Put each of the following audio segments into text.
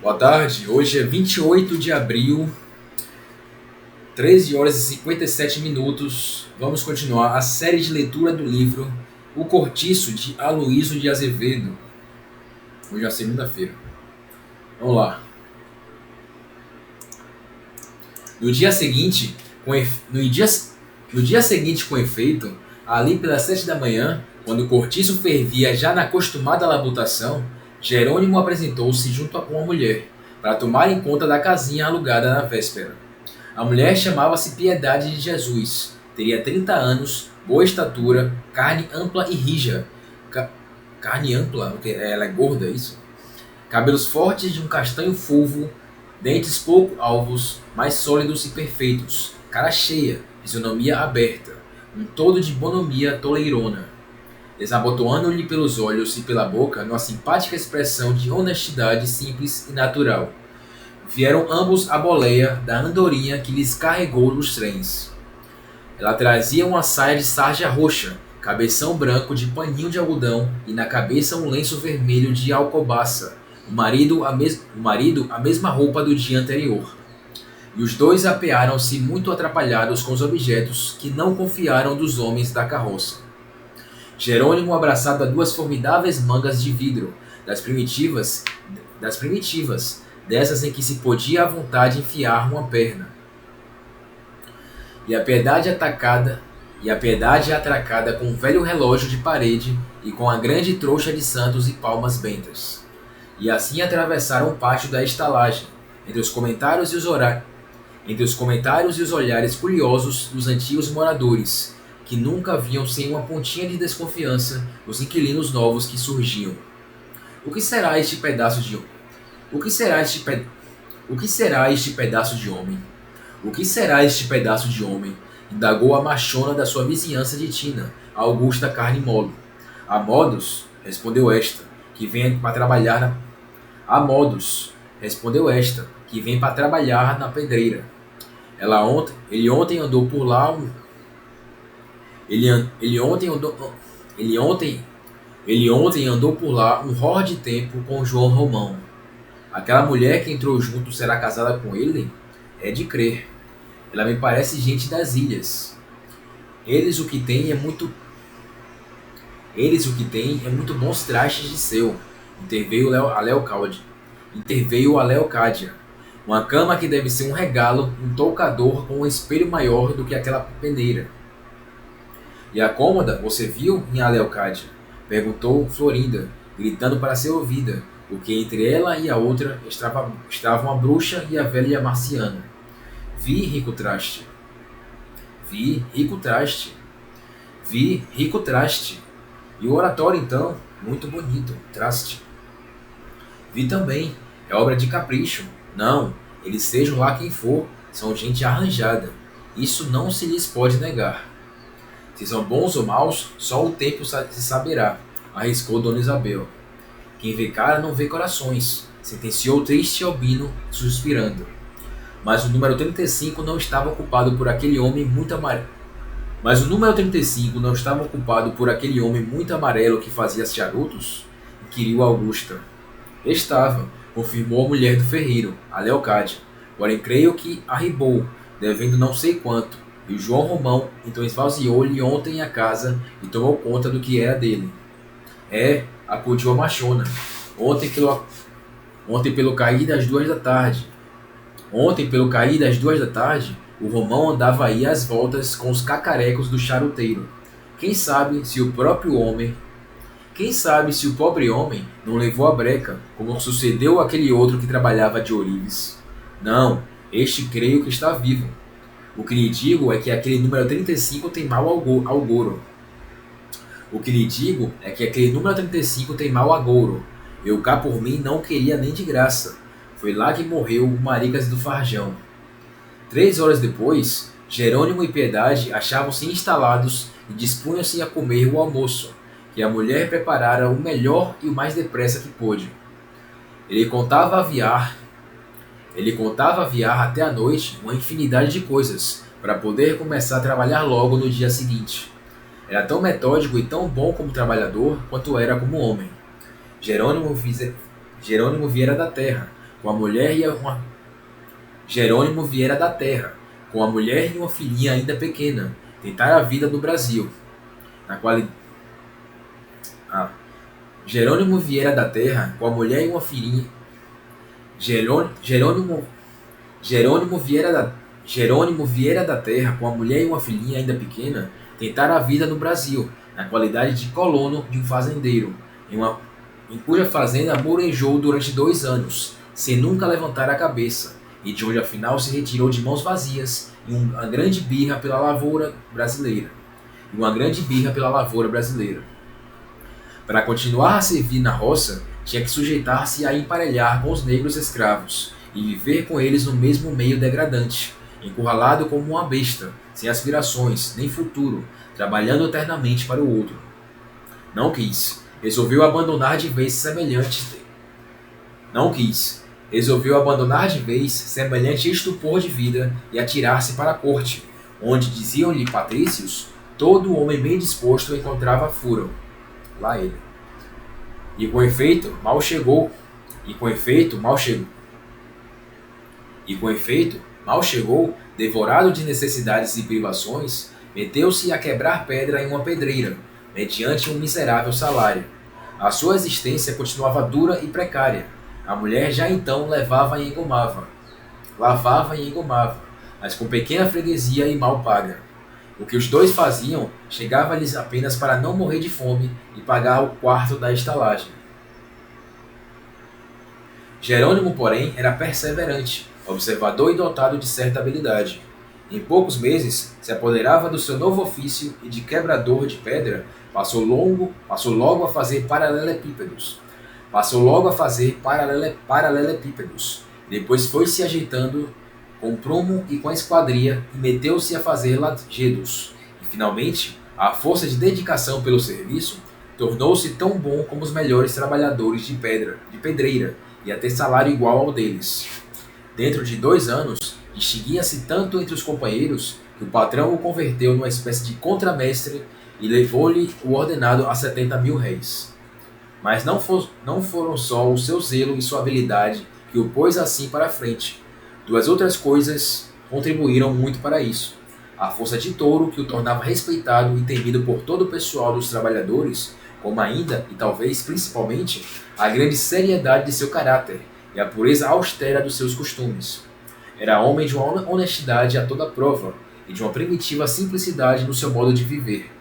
Boa tarde, hoje é 28 de abril, 13 horas e 57 minutos. Vamos continuar a série de leitura do livro O Cortiço de Aloísio de Azevedo. Hoje é segunda-feira. Vamos lá. No dia seguinte, no dia seguinte, com efeito, ali pelas 7 da manhã, quando o cortiço fervia já na acostumada labutação, Jerônimo apresentou-se junto com a mulher, para tomar em conta da casinha alugada na véspera. A mulher chamava-se Piedade de Jesus, teria 30 anos, boa estatura, carne ampla e rija. Carne ampla? Ela é gorda, é isso? Cabelos fortes de um castanho fulvo, dentes pouco alvos, mas sólidos e perfeitos, cara cheia, fisionomia aberta, um todo de bonomia toleirona, desabotoando-lhe pelos olhos e pela boca numa simpática expressão de honestidade simples e natural. Vieram ambos à boleia da andorinha que lhes carregou nos trens. Ela trazia uma saia de sarja roxa, cabeção branco de paninho de algodão e na cabeça um lenço vermelho de alcobaça. O marido a mesma roupa do dia anterior. E os dois apearam-se muito atrapalhados com os objetos que não confiaram dos homens da carroça. Jerônimo abraçado a duas formidáveis mangas de vidro, das primitivas, dessas em que se podia à vontade enfiar uma perna. E a piedade atracada com um velho relógio de parede e com a grande trouxa de santos e palmas bentas. E assim atravessaram o pátio da estalagem, entre os comentários e os olhares curiosos dos antigos moradores, que nunca viam sem uma pontinha de desconfiança os inquilinos novos que surgiam. O que será este pedaço de homem? O que será este pedaço de homem? O que será este pedaço de homem? Indagou a machona da sua vizinhança de Tina, a Augusta Carne Molo. A modos, respondeu esta, que vem para trabalhar na pedreira. Ele ontem andou por lá um ror de tempo com João Romão. Aquela mulher que entrou junto será casada com ele? É de crer. Ela me parece gente das ilhas. Eles o que têm é muito bons trastes de seu, interveio a Leocádia. Uma cama que deve ser um regalo, um toucador com um espelho maior do que aquela peneira. E a cômoda, você viu, minha Leocádia? Perguntou Florinda, gritando para ser ouvida, porque entre ela e a outra estavam a bruxa e a velha marciana. Vi, rico traste. E o oratório, então, muito bonito, traste. Vi também, é obra de capricho. Não, eles sejam lá quem for, são gente arranjada. Isso não se lhes pode negar. Se são bons ou maus, só o tempo se saberá, arriscou Dona Isabel. Quem vê cara não vê corações, sentenciou o triste albino, suspirando. Mas o número 35 não estava ocupado por aquele homem muito amarelo. Que fazia charutos? Inquiriu Augusta. Estava, confirmou a mulher do ferreiro, a Leocádia. Porém creio que arribou, devendo não sei quanto, e o João Romão então esvaziou-lhe ontem a casa e tomou conta do que era dele. Acudiu a machona. Ontem pelo cair das 2 da tarde, o Romão andava aí às voltas com os cacarecos do charuteiro. Quem sabe se o pobre homem não levou a breca, como sucedeu àquele outro que trabalhava de ourives. Não, este creio que está vivo. O que lhe digo é que aquele número 35 tem mau agouro. Eu cá por mim não queria nem de graça. Foi lá que morreu o Maricas do Farjão. 3 horas depois, Jerônimo e Piedade achavam-se instalados e dispunham-se a comer o almoço, que a mulher preparara o melhor e o mais depressa que pôde. Ele contava aviar até a noite uma infinidade de coisas, para poder começar a trabalhar logo no dia seguinte. Era tão metódico e tão bom como trabalhador, quanto era como homem. Jerônimo viera da terra, com a mulher e uma Jerônimo Vieira da Terra, com a mulher e uma filhinha ainda pequena, tentar a vida no Brasil, na quali... ah. Jerônimo Vieira da Terra, com a mulher e uma filhinha Jerônimo Jerônimo Vieira da Terra, com a mulher e uma filhinha ainda pequena, tentaram a vida no Brasil, na qualidade de colono de um fazendeiro, em cuja fazenda morejou durante 2 anos, sem nunca levantar a cabeça, e de onde afinal se retirou de mãos vazias em uma grande birra pela lavoura brasileira. Para continuar a servir na roça, tinha que sujeitar-se a emparelhar com os negros escravos e viver com eles no mesmo meio degradante, encurralado como uma besta, sem aspirações, nem futuro, trabalhando eternamente para o outro. Não quis. Resolveu abandonar de vez semelhante estupor de vida e atirar-se para a corte, onde, diziam-lhe patrícios, todo homem bem disposto encontrava furo. Lá ele. E com efeito, mal chegou, devorado de necessidades e privações, meteu-se a quebrar pedra em uma pedreira, mediante um miserável salário. A sua existência continuava dura e precária. A mulher já então lavava e engomava, mas com pequena freguesia e mal paga. O que os dois faziam chegava-lhes apenas para não morrer de fome e pagar o quarto da estalagem. Jerônimo, porém, era perseverante, observador e dotado de certa habilidade. Em poucos meses, se apoderava do seu novo ofício e de quebrador de pedra, passou logo a fazer paralelepípedos. Depois foi se ajeitando com prumo e com a esquadria e meteu-se a fazer lajedos. E finalmente, à força de dedicação pelo serviço, tornou-se tão bom como os melhores trabalhadores de pedreira, e a ter salário igual ao deles. Dentro de 2 anos, distinguia-se tanto entre os companheiros que o patrão o converteu numa espécie de contramestre e levou-lhe o ordenado a 70.000 réis. Mas não foram só o seu zelo e sua habilidade que o pôs assim para a frente. 2 outras coisas contribuíram muito para isso. A força de touro, que o tornava respeitado e temido por todo o pessoal dos trabalhadores, como ainda, e talvez principalmente, a grande seriedade de seu caráter e a pureza austera dos seus costumes. Era homem de uma honestidade a toda prova e de uma primitiva simplicidade no seu modo de viver.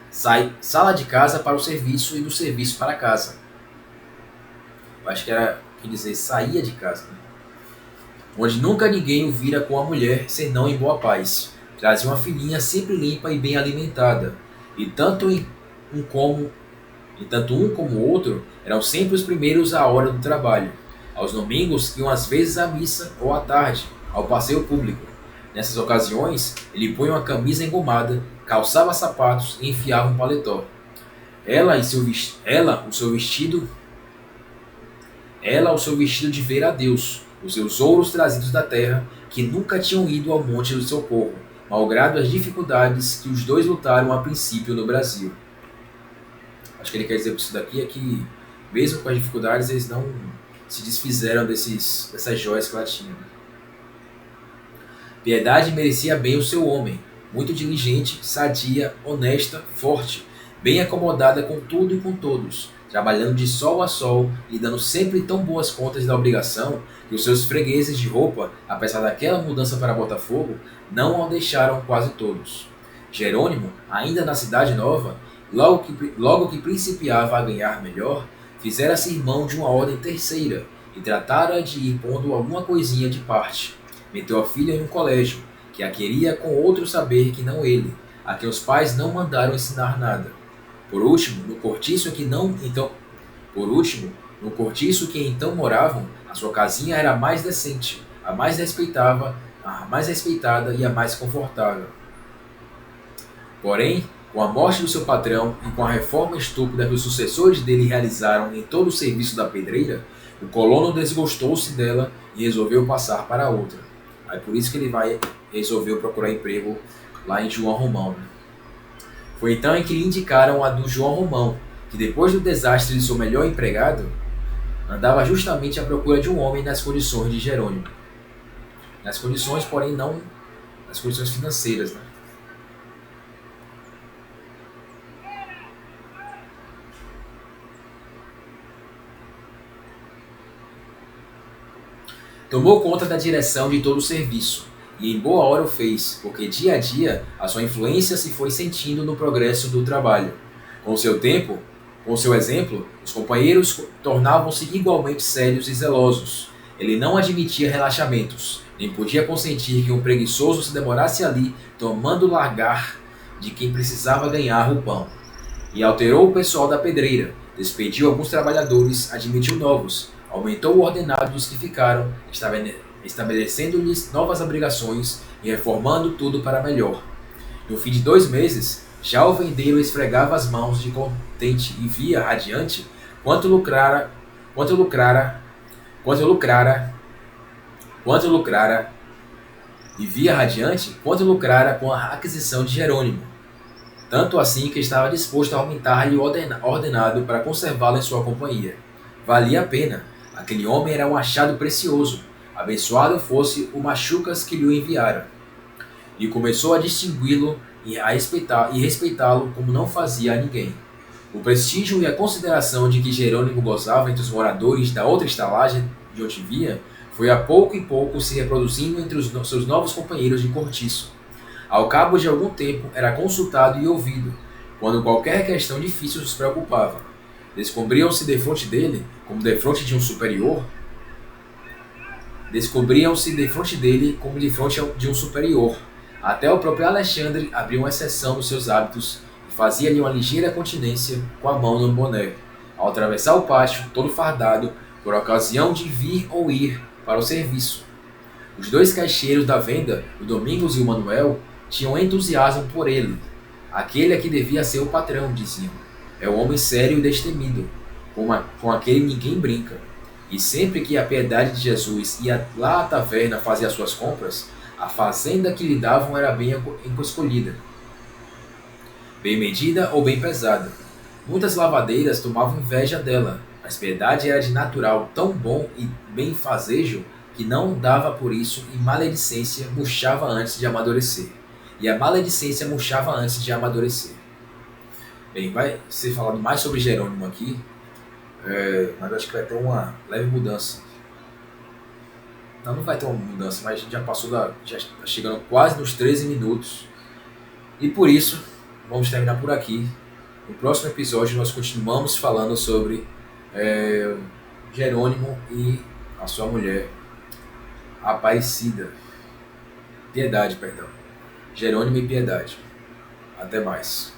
Sala de casa para o serviço e do serviço para a casa. Eu acho que era, quer dizer, saía de casa, né? Onde nunca ninguém o vira com a mulher, senão em boa paz. Trazia uma filhinha sempre limpa e bem alimentada, e tanto um como o outro eram sempre os primeiros à hora do trabalho. Aos domingos iam às vezes à missa ou à tarde, ao passeio público. Nessas ocasiões, ele punha uma camisa engomada, calçava sapatos e enfiava um paletó. Ela o seu vestido de ver a Deus, os seus ouros trazidos da terra, que nunca tinham ido ao monte do Socorro, malgrado as dificuldades que os dois lutaram a princípio no Brasil. Acho que ele quer dizer com isso daqui é que, mesmo com as dificuldades, eles não se desfizeram dessas joias que ela tinha. Piedade merecia bem o seu homem, muito diligente, sadia, honesta, forte, bem acomodada com tudo e com todos, trabalhando de sol a sol e dando sempre tão boas contas da obrigação que os seus fregueses de roupa, apesar daquela mudança para Botafogo, não o deixaram quase todos. Jerônimo, ainda na Cidade Nova, logo que principiava a ganhar melhor, fizera-se irmão de uma ordem terceira e tratara de ir pondo alguma coisinha de parte. Meteu a filha em um colégio, que a queria com outro saber que não ele, a quem os pais não mandaram ensinar nada. Por último, no cortiço que então moravam, a sua casinha era a mais decente, a mais respeitada e a mais confortável. Porém, com a morte do seu patrão e com a reforma estúpida que os sucessores dele realizaram em todo o serviço da pedreira, o colono desgostou-se dela e resolveu passar para outra. Aí por isso que ele resolveu procurar emprego lá em João Romão, né? Foi então em que lhe indicaram a do João Romão, que depois do desastre de seu melhor empregado, andava justamente à procura de um homem nas condições de Jerônimo. Nas condições, porém não nas condições financeiras, né? Tomou conta da direção de todo o serviço, e em boa hora o fez, porque dia a dia a sua influência se foi sentindo no progresso do trabalho. Com seu tempo, com seu exemplo, os companheiros tornavam-se igualmente sérios e zelosos. Ele não admitia relaxamentos, nem podia consentir que um preguiçoso se demorasse ali, tomando largar de quem precisava ganhar o pão. E alterou o pessoal da pedreira, despediu alguns trabalhadores, admitiu novos, aumentou o ordenado dos que ficaram, estabelecendo-lhes novas obrigações e reformando tudo para melhor. No fim de 2 meses, já o vendeiro esfregava as mãos de contente e via radiante quanto lucrara, quanto lucrara, quanto lucrara, quanto lucrara, e via radiante quanto lucrara com a aquisição de Jerônimo. Tanto assim que estava disposto a aumentar-lhe o ordenado para conservá-lo em sua companhia. Valia a pena. Aquele homem era um achado precioso. Abençoado fosse o Machucas que lhe o enviara. E começou a distingui-lo e respeitá-lo como não fazia a ninguém. O prestígio e a consideração de que Jerônimo gozava entre os moradores da outra estalagem de onde via foi a pouco e pouco se reproduzindo entre os seus novos companheiros de cortiço. Ao cabo de algum tempo, era consultado e ouvido, quando qualquer questão difícil os preocupava. Descobriam-se defronte dele, como defronte de um superior, de um superior. Até o próprio Alexandre abria uma exceção nos seus hábitos e fazia-lhe uma ligeira continência com a mão no boné, ao atravessar o pátio, todo fardado, por ocasião de vir ou ir para o serviço. Os 2 caixeiros da venda, o Domingos e o Manuel, tinham entusiasmo por ele. Aquele é que devia ser o patrão, diziam. É um homem sério e destemido, com aquele ninguém brinca. E sempre que a piedade de Jesus ia lá à taverna fazer as suas compras, a fazenda que lhe davam era bem escolhida, bem medida ou bem pesada. Muitas lavadeiras tomavam inveja dela, mas piedade era de natural tão bom e benfazejo que não dava por isso e maledicência murchava antes de amadurecer. E a maledicência murchava antes de amadurecer. Bem, vai ser falado mais sobre Jerônimo aqui, mas acho que vai ter uma leve mudança. Não vai ter uma mudança, mas a gente já passou já está chegando quase nos 13 minutos. E por isso, vamos terminar por aqui. No próximo episódio nós continuamos falando sobre Jerônimo e a sua mulher, Aparecida. Piedade, perdão. Jerônimo e Piedade. Até mais.